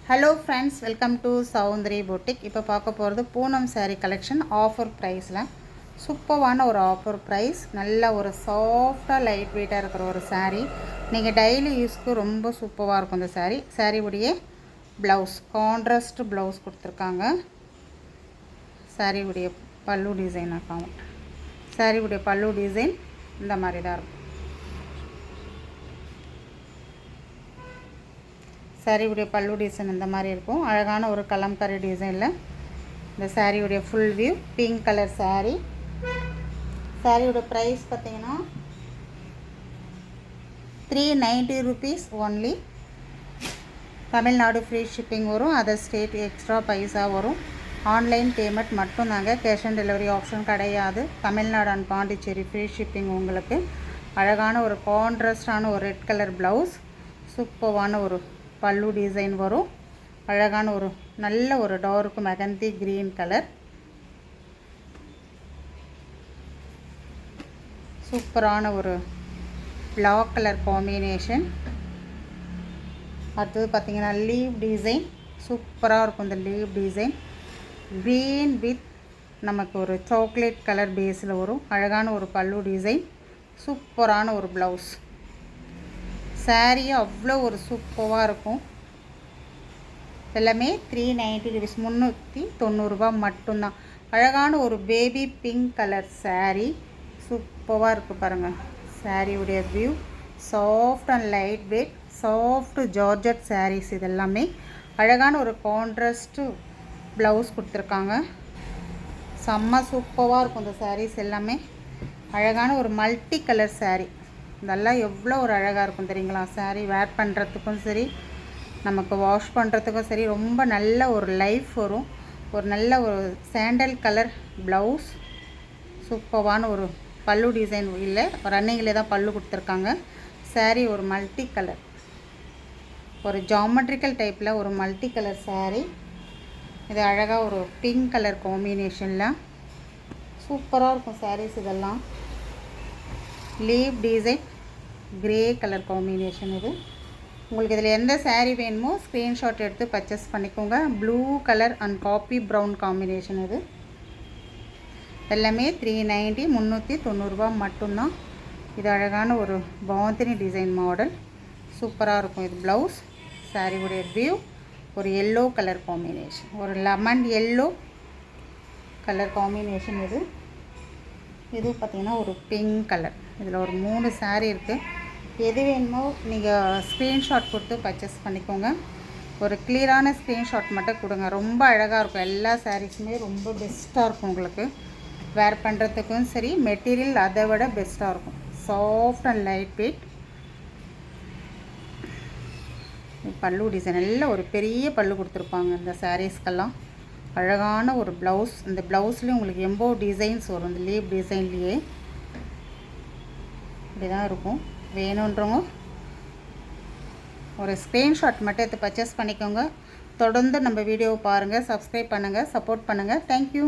Hello friends, welcome to Soundari boutique. இப்போ பார்க்க போகிறது பூனம் சாரீ கலெக்ஷன். ஆஃபர் ப்ரைஸில் சூப்பரான ஒரு ஆஃபர் ப்ரைஸ். நல்ல ஒரு சாஃப்டாக லைட் வெயிட்டாக இருக்கிற ஒரு சாரீ. நீங்கள் டெய்லி யூஸ்க்கு ரொம்ப சூப்பராக இருக்கும் இந்த சாரீ. சாரீவுடைய ப்ளவுஸ் கான்ட்ராஸ்ட் ப்ளவுஸ் கொடுத்துருக்காங்க. சாரீவுடைய பல்லு டிசைன் ஆகும். சாரீவுடைய பல்லு டிசைன் இந்த மாதிரி தான் இருக்கும். சாரீவுடைய பல்லு டிசைன் இந்த மாதிரி இருக்கும். அழகான ஒரு கலம்கரி டிசைனில் இந்த சாரீவுடைய full view. Pink colour sari. சாரீயோட ப்ரைஸ் பார்த்திங்கன்னா 390 rupees only. Tamil Nadu free shipping வரும். அதர் ஸ்டேட் எக்ஸ்ட்ரா பைசா வரும். ஆன்லைன் பேமெண்ட் மட்டும் நாங்கள், கேஷ் ஆன் டெலிவரி ஆப்ஷன் கிடையாது. Tamil Nadu and Pondicherry free shipping உங்களுக்கு. அழகான ஒரு கான்ட்ராஸ்டான ஒரு ரெட் கலர் ப்ளவுஸ். சூப்பரான ஒரு பல்லு டிசைன் வரும். அழகான ஒரு நல்ல ஒரு டார்க் மெகந்தி கிரீன் கலர். சூப்பரான ஒரு பிளாக் கலர் காம்பினேஷன். அடுத்தது பார்த்திங்கன்னா லீவ் டிசைன். சூப்பராக இருக்கும் இந்த லீவ் டிசைன். க்ரீன் வித் நமக்கு ஒரு சாக்லேட் கலர் பேஸில் வரும். அழகான ஒரு பல்லு டிசைன். சூப்பரான ஒரு ப்ளவுஸ். சாரீ அவ்வளோ ஒரு சூப்பராக இருக்கும். எல்லாமே 390 rupees, 390 ரூபா மட்டும்தான். அழகான ஒரு பேபி பிங்க் கலர் சாரீ. சூப்பராக இருக்குது பாருங்கள். சாரியுடைய view soft and light weight, soft georgette sarees. இது எல்லாமே அழகான ஒரு கான்ட்ராஸ்ட்டு ப்ளவுஸ் கொடுத்துருக்காங்க. செம்ம சூப்பராக இருக்கும் இந்த சாரீஸ் எல்லாமே. அழகான ஒரு மல்டி கலர் சாரீ. இதெல்லாம் எவ்வளோ ஒரு அழகாக இருக்கும் தெரியுங்களா? சாரீ வேர் பண்ணுறதுக்கும் சரி, நமக்கு வாஷ் பண்ணுறதுக்கும் சரி, ரொம்ப நல்ல ஒரு லைஃப் வரும். ஒரு நல்ல ஒரு சாண்டல் கலர் ப்ளவுஸ். சூப்பரான ஒரு பல்லு டிசைன். இல்லை, ரன்னிங்கில் தான் பல்லு கொடுத்துருக்காங்க. சாரீ ஒரு மல்டி கலர், ஒரு ஜாமெட்ரிக்கல் டைப்பில் ஒரு மல்டி கலர் சாரீ. இது அழகாக ஒரு பிங்க் கலர் காம்பினேஷனில் சூப்பராக இருக்கும் சாரீஸ் இதெல்லாம். Leave design grey colour combination. இது உங்களுக்கு இதில் எந்த சாரீ வேணுமோ ஸ்க்ரீன்ஷாட் எடுத்து பர்ச்சேஸ் பண்ணிக்கோங்க. Blue colour and copy brown combination. இது எல்லாமே 390, 390 ரூபா மட்டும்தான். இது அழகான ஒரு பாந்தினி டிசைன் மாடல். சூப்பராக இருக்கும். இது ப்ளவுஸ். சாரீவுடைய வியூ ஒரு எல்லோ கலர் காம்பினேஷன், ஒரு லெமன் எல்லோ கலர் காம்பினேஷன். இது பார்த்திங்கன்னா ஒரு பிங்க் கலர். இதில் ஒரு 3 சாரீ இருக்குது. எது வேணுமோ நீங்கள் ஸ்க்ரீன்ஷாட் கொடுத்து பர்ச்சேஸ் பண்ணிக்கோங்க. ஒரு கிளியரான ஸ்க்ரீன்ஷாட் மட்டும் கொடுங்க. ரொம்ப அழகாக இருக்கும். எல்லா சாரீஸுமே ரொம்ப பெஸ்ட்டாக இருக்கும். உங்களுக்கு வேர் பண்ணுறதுக்கும் சரி, மெட்டீரியல் அதை விட பெஸ்ட்டாக இருக்கும். Soft and light wait. பல்லு டிசைன் எல்லாம் ஒரு பெரிய பல்லு கொடுத்துருப்பாங்க இந்த சாரீஸ்க்கெல்லாம். அழகான ஒரு ப்ளவுஸ். இந்த ப்ளவுஸ்லேயும் உங்களுக்கு எம்போ டிசைன்ஸ் வரும். இந்த லீவ் டிசைன்லேயே இப்படி தான் இருக்கும். வேணுன்றவங்க ஒரு ஸ்க்ரீன்ஷாட் மட்டும் எடுத்து பர்ச்சேஸ் பண்ணிக்கோங்க. தொடர்ந்து நம்ம வீடியோவை பாருங்கள், சப்ஸ்கிரைப் பண்ணுங்கள், சப்போர்ட் பண்ணுங்கள். தேங்க்யூ.